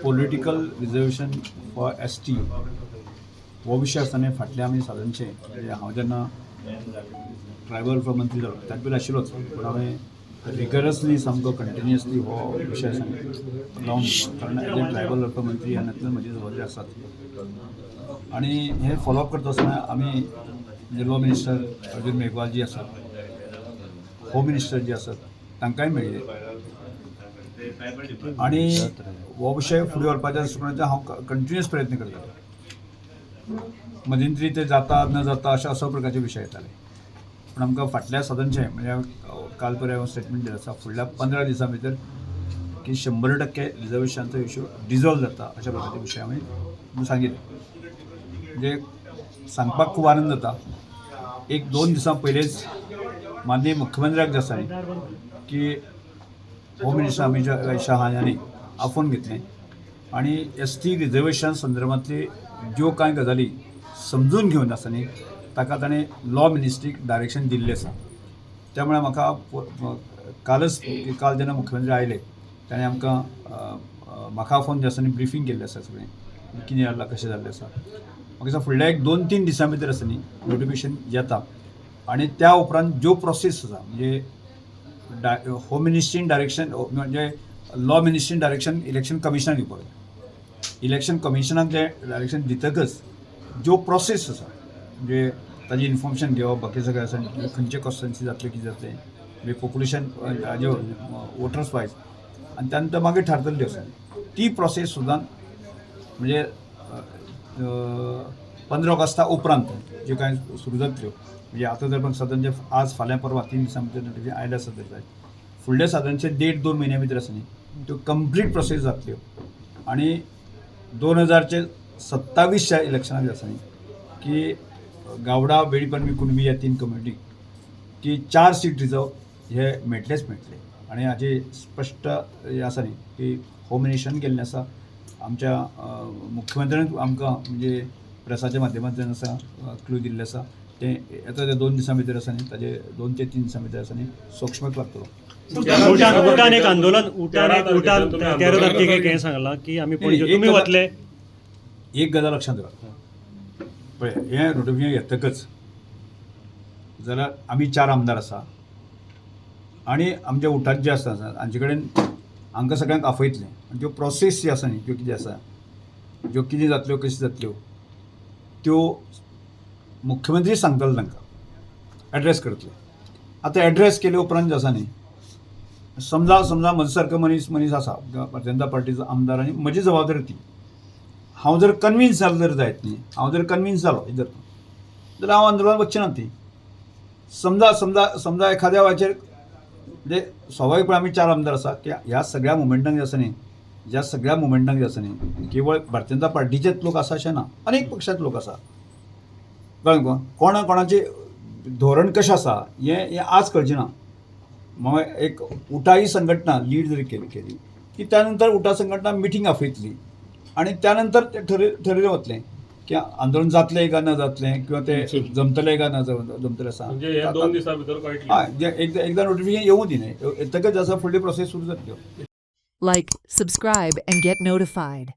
Political reservation for ST हो विशय आसतना फाटल्या आमी सादारणशे म्हणजे हांव जेन्ना ट्रायबल वेलफेअर मंत्री जालो त्या पयलीं आशिल्लोच पूण हांवें रिगरसली सामको कंटिन्युअसली हो विशय लावन कारण एज अ ट्रायबल वेलफेअर मंत्री ह्या नात्यान म्हजी जबाबदारी आसात आनी हे फॉलोअप करता आसतना आमी लॉ मिनिस्टर अर्जुन मेघवाल जी आसात होम मिनिस्टर जी आसात तांकांय मेळ्ळे आनी हो विशय फुडें व्हरपाच्या दृश्टिकोनांतल्यान हांव कंटिन्युअस प्रयत्न करतां मध्यंतरी ते जाता न जाता असो प्रकारचे विशय येताले पूण आमकां फाटल्या सादारणशे म्हणजे काल पर्याय हांवें स्टेटमेंट दिलें आसा फुडल्या 15 दिसां भितर की 100% रिजर्वेशनाचो इश्यू डिजॉल्व जाता अशा प्रकारचे विशय हांवें सांगितले म्हणजे सांगपाक खूब आनंद जाता 1-2 दिसां पयलींच माननीय मुख्यमंत्र्याक जे आसा की होम मिनिस्टर अमित शाह हांणी आफोवन घेतलें आनी ST रिजर्वेशन संदर्भांतली ज्यो कांय गजाली समजून घेवन आसा न्ही ताका ताणें लॉ मिनिस्ट्रीक डायरेक्शन दिल्लें आसा त्यामुळे म्हाका काल जेन्ना मुख्यमंत्री आयले ताणें आमकां म्हाका फोन जे आसा न्ही ब्रिफींग केल्लें आसा सगळें कितें जाल्लां कशें जाल्लें आसा म्हाका दिसता फुडल्या 1-2-3 दिसां भितर आसा न्ही नोटिफिकेशन येता आनी त्या उपरांत ज्यो प्रोसेस आसा म्हणजे होम मिनिस्ट्रीन डायरेक्शन म्हणजे लॉ मिनिस्ट्रीन डायरेक्शन इलेक्शन कमिशनाक दिवपाक जाय इलेक्शन कमिशनाक जे डायरेक्शन दितकच ज्यो प्रोसेस आसा म्हणजे ताजी इन्फॉर्मेशन घेवप बाकी सगळें आसा खंयचे कॉन्स्टिट्युएंसी जातले कितें जातलें म्हणजे पॉप्युलेशन हाज्यो वोटर्स वायज आनी त्या नंतर मागीर थारतल्यो आसा ती प्रोसेस सुद्दां म्हणजे 15 ऑगस्टा उपरांत ज्यो कांय सुरू जातल्यो म्हणजे आतां जर सादारण जे आज फाल्यां परवा 3 दिसां भितर नोटिफिकेशन आयलें आसा तर फुडले सादारणशे 1.5-2 म्हयन्या भितर आसा न्ही त्यो कंप्लीट प्रोसेस जातल्यो आनी 2027च्या इलेक्शनाक जे आसा न्ही की गावडा बेडीपन्नी कुणबी ह्या 3 कम्युनिटीक की 4 सीट रिजर्व हे मेळटलेच मेळटले आनी हाजे स्पश्ट हे आसा न्ही की होम मिनिस्टरान केल्लें आसा आमच्या मुख्यमंत्र्यान आमकां म्हणजे प्रेसाच्या माध्यमांतल्यान आसा क्लू दिल्ले आसा ते येता ते 2 दिसां भितर आसा न्ही ताजे 2 ते 3 दिसां भितर आसा न्ही सोक्षमत लागतलो उठान एक आंदोलन उठान 13 तारखेक हें सांगलां की आमी तुमी वतले एक गजाल लक्षांत दवरा पळय हें नोटिफिकेशन येतकच जाल्यार आमी 4 आमदार आसा आनी आमचे उठात जे आसा हांचे कडेन हांकां सगळ्यांक आफयतलें आनी त्यो प्रोसेस जी आसा न्ही त्यो कितें आसा ज्यो कितें जातल्यो कश्यो जातल्यो त्यो मुख्यमंत्री सांगतलो तांकां एड्रेस करतले आतां एड्रेस केले उपरांत जे आसा न्ही समजा म्हजो सारको मनीस आसा जनता पार्टीचो आमदार आनी म्हजी जबाबदारी ती हांव जर कन्विन्स जालो जर जायत न्ही हांव जर कन्विन्स जालो इधर जाल्यार हांव आंदोलनाक वचचें ना ती समजा एखाद्या वेळाचेर म्हणजे स्वाभावीकपणे आमी 4 आमदार आसा की ह्या सगळ्या मुवमेंटांक जे आसा न्ही जे आसा न्ही केवळ भारतीय जनता पार्टीचेच लोक आसा अशें ना अनेक पक्षाचे लोक आसा कळ्ळें कोणाचें धोरण कशें आसा हें आज कळचें ना मग एक उठा ही संघटना लीड जरी केली की त्यानंतर उठा संघटना मिटींग आपयतली आणि त्यानंतर ते ठरवले वतलें की आंदोलन जातलें काय न जातलें किंवा ते जमतलें काय न जमतलें आसा म्हणजे 2 दिसां भितर कळटलें हय एकदा नोटिफिकेशन येवं दी न्ही येतकच आसा फुडली प्रोसेस सुरू जातल्यो Like, subscribe, and get notified.